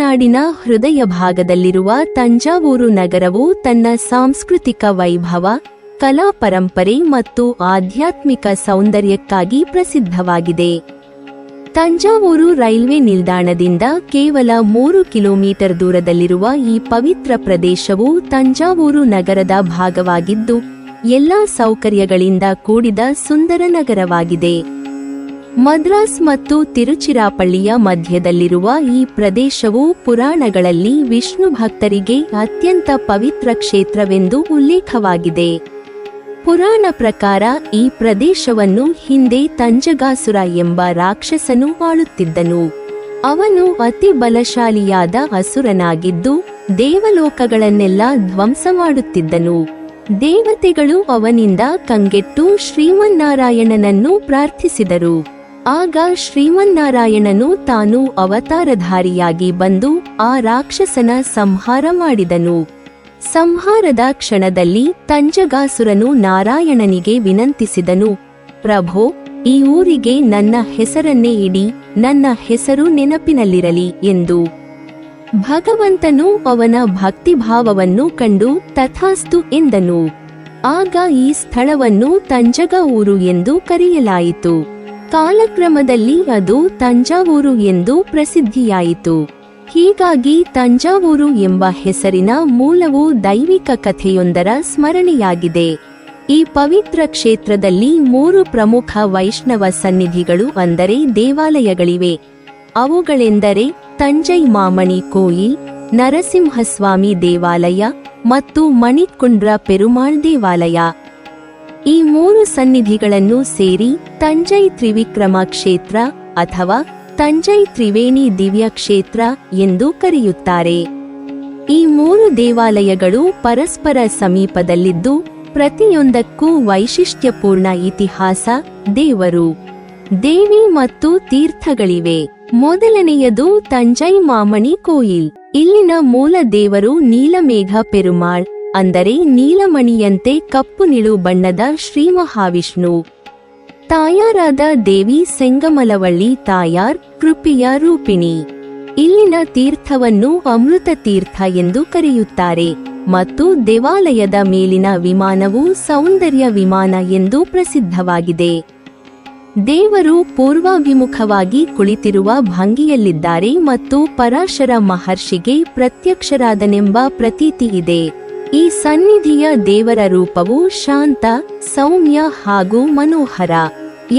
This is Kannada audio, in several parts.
ತಮಿಳುನಾಡಿನ ಹೃದಯ ಭಾಗದಲ್ಲಿರುವ ತಂಜಾವೂರು ನಗರವು ತನ್ನ ಸಾಂಸ್ಕೃತಿಕ ವೈಭವ, ಕಲಾ ಪರಂಪರೆ ಮತ್ತು ಆಧ್ಯಾತ್ಮಿಕ ಸೌಂದರ್ಯಕ್ಕಾಗಿ ಪ್ರಸಿದ್ಧವಾಗಿದೆ. ತಂಜಾವೂರು ರೈಲ್ವೆ ನಿಲ್ದಾಣದಿಂದ ಕೇವಲ 3 ಕಿಲೋಮೀಟರ್ ದೂರದಲ್ಲಿರುವ ಈ ಪವಿತ್ರ ಪ್ರದೇಶವು ತಂಜಾವೂರು ನಗರದ ಭಾಗವಾಗಿದ್ದು, ಎಲ್ಲಾ ಸೌಕರ್ಯಗಳಿಂದ ಕೂಡಿದ ಸುಂದರ ನಗರವಾಗಿದೆ. ಮದ್ರಾಸ್ ಮತ್ತು ತಿರುಚಿರಾಪಳ್ಳಿಯ ಮಧ್ಯದಲ್ಲಿರುವ ಈ ಪ್ರದೇಶವು ಪುರಾಣಗಳಲ್ಲಿ ವಿಷ್ಣು ಭಕ್ತರಿಗೆ ಅತ್ಯಂತ ಪವಿತ್ರ ಕ್ಷೇತ್ರವೆಂದು ಉಲ್ಲೇಖವಾಗಿದೆ. ಪುರಾಣ ಪ್ರಕಾರ ಈ ಪ್ರದೇಶವನ್ನು ಹಿಂದೆ ತಂಜಗಾಸುರ ಎಂಬ ರಾಕ್ಷಸನು ಆಳುತ್ತಿದ್ದನು. ಅವನು ಅತಿ ಬಲಶಾಲಿಯಾದ ಅಸುರನಾಗಿದ್ದು ದೇವಲೋಕಗಳನ್ನೆಲ್ಲ ಧ್ವಂಸ ಮಾಡುತ್ತಿದ್ದನು. ದೇವತೆಗಳು ಅವನಿಂದ ಕಂಗೆಟ್ಟು ಶ್ರೀಮನ್ನಾರಾಯಣನನ್ನು ಪ್ರಾರ್ಥಿಸಿದರು. ಆಗ ಶ್ರೀಮನ್ನಾರಾಯಣನು ತಾನು ಅವತಾರಧಾರಿಯಾಗಿ ಬಂದು ಆ ರಾಕ್ಷಸನ ಸಂಹಾರ ಮಾಡಿದನು. ಸಂಹಾರದ ಕ್ಷಣದಲ್ಲಿ ತಂಜಗಾಸುರನು ನಾರಾಯಣನಿಗೆ ವಿನಂತಿಸಿದನು, ಪ್ರಭೋ, ಈ ಊರಿಗೆ ನನ್ನ ಹೆಸರನ್ನೇ ಇಡಿ, ನನ್ನ ಹೆಸರು ನೆನಪಿನಲ್ಲಿರಲಿ ಎಂದು. ಭಗವಂತನು ಅವನ ಭಕ್ತಿಭಾವವನ್ನು ಕಂಡು ತಥಾಸ್ತು ಎಂದನು. ಆಗ ಈ ಸ್ಥಳವನ್ನು ತಂಜಗ ಊರು ಎಂದು ಕರೆಯಲಾಯಿತು. ಕಾಲಕ್ರಮದಲ್ಲಿ ಅದು ತಂಜಾವೂರು ಎಂದು ಪ್ರಸಿದ್ಧಿಯಾಯಿತು. ಹೀಗಾಗಿ ತಂಜಾವೂರು ಎಂಬ ಹೆಸರಿನ ಮೂಲವು ದೈವಿಕ ಕಥೆಯೊಂದರ ಸ್ಮರಣೆಯಾಗಿದೆ. ಈ ಪವಿತ್ರ ಕ್ಷೇತ್ರದಲ್ಲಿ 3 ಪ್ರಮುಖ ವೈಷ್ಣವ ಸನ್ನಿಧಿಗಳು ಅಂದರೆ ದೇವಾಲಯಗಳಿವೆ. ಅವುಗಳೆಂದರೆ ತಂಜೈ ಮಾಮಣಿ ಕೋಯಿಲ್, ನರಸಿಂಹಸ್ವಾಮಿ ದೇವಾಲಯ ಮತ್ತು ಮಣಿಕುಂಡ್ರ ಪೆರುಮಾಳ್ ದೇವಾಲಯ. ಈ 3 ಸನ್ನಿಧಿಗಳನ್ನು ಸೇರಿ ತಂಜೈ ತ್ರಿವಿಕ್ರಮ ಕ್ಷೇತ್ರ ಅಥವಾ ತಂಜೈ ತ್ರಿವೇಣಿ ದಿವ್ಯ ಕ್ಷೇತ್ರ ಎಂದು ಕರೆಯುತ್ತಾರೆ. ಈ 3 ದೇವಾಲಯಗಳು ಪರಸ್ಪರ ಸಮೀಪದಲ್ಲಿದ್ದು ಪ್ರತಿಯೊಂದಕ್ಕೂ ವೈಶಿಷ್ಟ್ಯಪೂರ್ಣ ಇತಿಹಾಸ, ದೇವರು, ದೇವಿ ಮತ್ತು ತೀರ್ಥಗಳಿವೆ. ಮೊದಲನೆಯದು ತಂಜೈ ಮಾಮಣಿ ಕೋಯಿಲ್. ಇಲ್ಲಿನ ಮೂಲ ದೇವರು ನೀಲಮೇಘ ಪೆರುಮಾಳ್, ಅಂದರೆ ನೀಲಮಣಿಯಂತೆ ಕಪ್ಪು ನಿಳು ಬಣ್ಣದ ಶ್ರೀ ಮಹಾವಿಷ್ಣು. ತಾಯಾರಾದ ದೇವಿ ಸೆಂಗಮಲವಳ್ಳಿ ತಾಯಾರ್, ಕೃಪೆಯ ರೂಪಿಣಿ. ಇಲ್ಲಿನ ತೀರ್ಥವನ್ನು ಅಮೃತ ತೀರ್ಥ ಎಂದು ಕರೆಯುತ್ತಾರೆ ಮತ್ತು ದೇವಾಲಯದ ಮೇಲಿನ ವಿಮಾನವು ಸೌಂದರ್ಯ ವಿಮಾನ ಎಂದು ಪ್ರಸಿದ್ಧವಾಗಿದೆ. ದೇವರು ಪೂರ್ವಾಭಿಮುಖವಾಗಿ ಕುಳಿತಿರುವ ಭಂಗಿಯಲ್ಲಿದ್ದಾರೆ ಮತ್ತು ಪರಾಶರ ಮಹರ್ಷಿಗೆ ಪ್ರತ್ಯಕ್ಷರಾದನೆಂಬ ಪ್ರತೀತಿ ಇದೆ. ಈ ಸನ್ನಿಧಿಯ ದೇವರ ರೂಪವು ಶಾಂತ, ಸೌಮ್ಯ ಹಾಗೂ ಮನೋಹರ.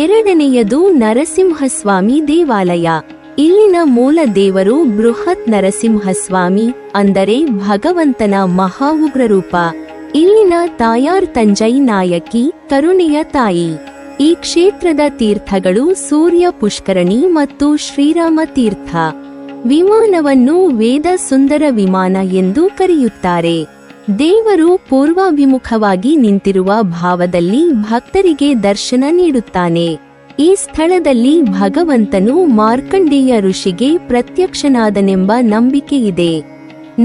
ಎರಡನೆಯದು ನರಸಿಂಹಸ್ವಾಮಿ ದೇವಾಲಯ. ಇಲ್ಲಿನ ಮೂಲ ದೇವರು ಬೃಹತ್ ನರಸಿಂಹಸ್ವಾಮಿ, ಅಂದರೆ ಭಗವಂತನ ಮಹಾ ಉಗ್ರರೂಪ. ಇಲ್ಲಿನ ತಾಯಾರ್ ತಂಜೈ ನಾಯಕಿ, ಕರುಣೆಯ ತಾಯಿ. ಈ ಕ್ಷೇತ್ರದ ತೀರ್ಥಗಳು ಸೂರ್ಯ ಪುಷ್ಕರಣಿ ಮತ್ತು ಶ್ರೀರಾಮ ತೀರ್ಥ. ವಿಮಾನವನ್ನು ವೇದ ಸುಂದರ ವಿಮಾನ ಎಂದು ಕರೆಯುತ್ತಾರೆ. ದೇವರು ಪೂರ್ವಾಭಿಮುಖವಾಗಿ ನಿಂತಿರುವ ಭಾವದಲ್ಲಿ ಭಕ್ತರಿಗೆ ದರ್ಶನ ನೀಡುತ್ತಾನೆ. ಈ ಸ್ಥಳದಲ್ಲಿ ಭಗವಂತನು ಮಾರ್ಕಂಡೇಯ ಋಷಿಗೆ ಪ್ರತ್ಯಕ್ಷನಾದನೆಂಬ ನಂಬಿಕೆಯಿದೆ.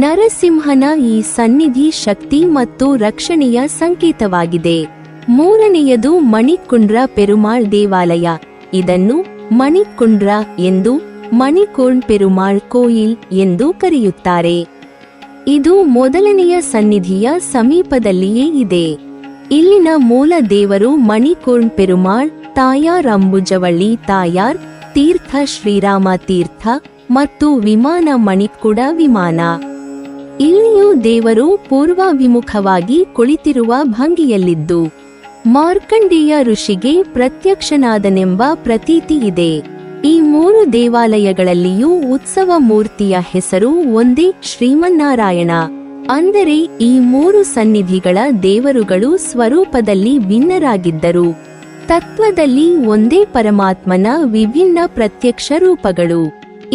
ನರಸಿಂಹನ ಈ ಸನ್ನಿಧಿ ಶಕ್ತಿ ಮತ್ತು ರಕ್ಷಣೆಯ ಸಂಕೇತವಾಗಿದೆ. ಮೂರನೆಯದು ಮಣಿಕುಂಡ್ರ ಪೆರುಮಾಳ್ ದೇವಾಲಯ. ಇದನ್ನು ಮಣಿಕುಂಡ್ರ ಎಂದು, ಮಣಿಕೋಣ್ ಪೆರುಮಾಳ್ ಕೋಯಿಲ್ ಎಂದು ಕರೆಯುತ್ತಾರೆ. ಇದು ಮೊದಲನೆಯ ಸನ್ನಿಧಿಯ ಸಮೀಪದಲ್ಲಿಯೇ ಇದೆ. ಇಲ್ಲಿನ ಮೂಲ ದೇವರು ಮಣಿಕೋಣ್ ಪೆರುಮಾಳ್, ತಾಯಾರ್ ಅಂಬುಜವಳ್ಳಿ ತಾಯಾರ್, ತೀರ್ಥ ಶ್ರೀರಾಮ ತೀರ್ಥ ಮತ್ತು ವಿಮಾನ ಮಣಿಕುಡ ವಿಮಾನ. ಇಲ್ಲಿಯೂ ದೇವರು ಪೂರ್ವಾಭಿಮುಖವಾಗಿ ಕುಳಿತಿರುವ ಭಂಗಿಯಲ್ಲಿದ್ದು ಮಾರ್ಕಂಡೇಯ ಋಷಿಗೆ ಪ್ರತ್ಯಕ್ಷನಾದನೆಂಬ ಪ್ರತೀತಿ ಇದೆ. ಈ 3 ದೇವಾಲಯಗಳಲ್ಲಿಯೂ ಉತ್ಸವ ಮೂರ್ತಿಯ ಹೆಸರು ಒಂದೇ, ಶ್ರೀಮನ್ನಾರಾಯಣ. ಅಂದರೆ ಈ 3 ಸನ್ನಿಧಿಗಳ ದೇವರುಗಳು ಸ್ವರೂಪದಲ್ಲಿ ಭಿನ್ನರಾಗಿದ್ದರು, ತತ್ವದಲ್ಲಿ ಒಂದೇ ಪರಮಾತ್ಮನ ವಿಭಿನ್ನ ಪ್ರತ್ಯಕ್ಷ ರೂಪಗಳು.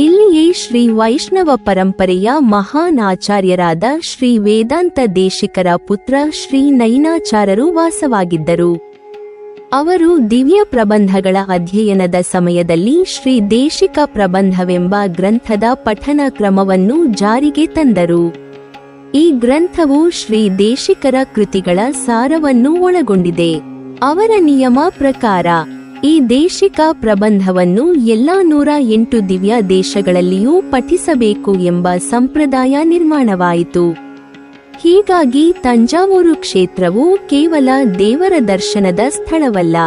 ಇಲ್ಲಿಯೇ ಶ್ರೀ ವೈಷ್ಣವ ಪರಂಪರೆಯ ಮಹಾನ್ ಆಚಾರ್ಯರಾದ ಶ್ರೀ ವೇದಾಂತ ದೇಶಿಕರ ಪುತ್ರ ಶ್ರೀ ನೈನಾಚಾರ್ಯರು ವಾಸವಾಗಿದ್ದರು. ಅವರು ದಿವ್ಯ ಪ್ರಬಂಧಗಳ ಅಧ್ಯಯನದ ಸಮಯದಲ್ಲಿ ಶ್ರೀ ದೇಶಿಕ ಪ್ರಬಂಧವೆಂಬ ಗ್ರಂಥದ ಪಠನ ಕ್ರಮವನ್ನು ಜಾರಿಗೆ ತಂದರು. ಈ ಗ್ರಂಥವು ಶ್ರೀ ದೇಶಿಕರ ಕೃತಿಗಳ ಸಾರವನ್ನು ಒಳಗೊಂಡಿದೆ. ಅವರ ನಿಯಮ ಪ್ರಕಾರ ಈ ದೇಶಿಕ ಪ್ರಬಂಧವನ್ನು ಎಲ್ಲಾ 108 ದಿವ್ಯ ದೇಶಗಳಲ್ಲಿಯೂ ಪಠಿಸಬೇಕು ಎಂಬ ಸಂಪ್ರದಾಯ ನಿರ್ಮಾಣವಾಯಿತು. ಹೀಗಾಗಿ ತಂಜಾವೂರು ಕ್ಷೇತ್ರವು ಕೇವಲ ದೇವರ ದರ್ಶನದ ಸ್ಥಳವಲ್ಲ,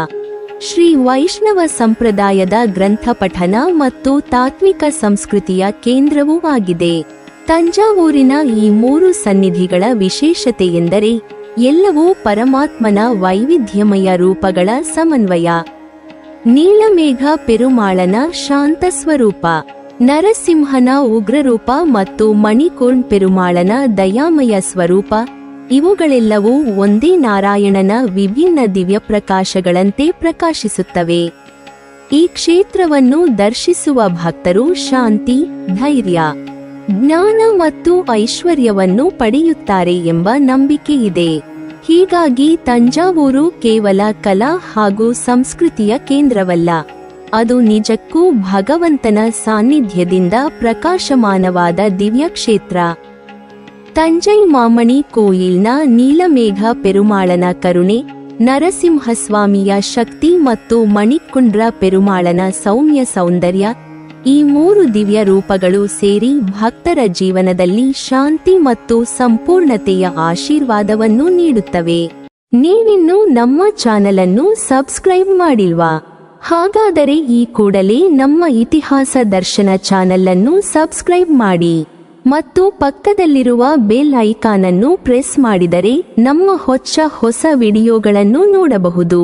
ಶ್ರೀ ವೈಷ್ಣವ ಸಂಪ್ರದಾಯದ ಗ್ರಂಥ ಪಠನ ಮತ್ತು ತಾತ್ವಿಕ ಸಂಸ್ಕೃತಿಯ ಕೇಂದ್ರವೂ ಆಗಿದೆ. ತಂಜಾವೂರಿನ ಈ 3 ಸನ್ನಿಧಿಗಳ ವಿಶೇಷತೆ ಎಂದರೆ ಎಲ್ಲವೂ ಪರಮಾತ್ಮನ ವೈವಿಧ್ಯಮಯ ರೂಪಗಳ ಸಮನ್ವಯ. ನೀಲಮೇಘ ಪೆರುಮಾಳನ ಶಾಂತ ಸ್ವರೂಪ, ನರಸಿಂಹನ ಉಗ್ರರೂಪ ಮತ್ತು ಮಣಿಕೂರ್ಣ್ ಪೆರುಮಾಳನ ದಯಾಮಯ ಸ್ವರೂಪ, ಇವುಗಳೆಲ್ಲವೂ ಒಂದೇ ನಾರಾಯಣನ ವಿಭಿನ್ನ ದಿವ್ಯ ಪ್ರಕಾಶಗಳಂತೆ ಪ್ರಕಾಶಿಸುತ್ತವೆ. ಈ ಕ್ಷೇತ್ರವನ್ನು ದರ್ಶಿಸುವ ಭಕ್ತರು ಶಾಂತಿ, ಧೈರ್ಯ, ಜ್ಞಾನ ಮತ್ತು ಐಶ್ವರ್ಯವನ್ನು ಪಡೆಯುತ್ತಾರೆ ಎಂಬ ನಂಬಿಕೆಯಿದೆ. ಹೀಗಾಗಿ ತಂಜಾವೂರು ಕೇವಲ ಕಲಾ ಹಾಗೂ ಸಂಸ್ಕೃತಿಯ ಕೇಂದ್ರವಲ್ಲ, ಅದು ನಿಜಕ್ಕೂ ಭಗವಂತನ ಸಾನ್ನಿಧ್ಯದಿಂದ ಪ್ರಕಾಶಮಾನವಾದ ದಿವ್ಯ ಕ್ಷೇತ್ರ. ತಂಜೈ ಮಾಮಣಿ ಕೋಯಿಲ್ನ ನೀಲಮೇಘ ಪೆರುಮಾಳನ ಕರುಣೆ, ನರಸಿಂಹಸ್ವಾಮಿಯ ಶಕ್ತಿ ಮತ್ತು ಮಣಿಕುಂಡ್ರ ಪೆರುಮಾಳನ ಸೌಮ್ಯ ಸೌಂದರ್ಯ, ಈ 3 ದಿವ್ಯ ರೂಪಗಳು ಸೇರಿ ಭಕ್ತರ ಜೀವನದಲ್ಲಿ ಶಾಂತಿ ಮತ್ತು ಸಂಪೂರ್ಣತೆಯ ಆಶೀರ್ವಾದವನ್ನು ನೀಡುತ್ತವೆ. ನೀವಿನ್ನೂ ನಮ್ಮ ಚಾನೆಲ್ ಅನ್ನು ಸಬ್ಸ್ಕ್ರೈಬ್ ಮಾಡಿಲ್ವಾ? ಹಾಗಾದರೆ ಈ ಕೂಡಲೇ ನಮ್ಮ ಇತಿಹಾಸ ದರ್ಶನ ಚಾನೆಲ್ ಅನ್ನು ಸಬ್ಸ್ಕ್ರೈಬ್ ಮಾಡಿ ಮತ್ತು ಪಕ್ಕದಲ್ಲಿರುವ ಬೆಲ್ ಐಕಾನ್ ಅನ್ನು ಪ್ರೆಸ್ ಮಾಡಿದರೆ ನಮ್ಮ ಹೊಸ ವಿಡಿಯೋಗಳನ್ನು ನೋಡಬಹುದು.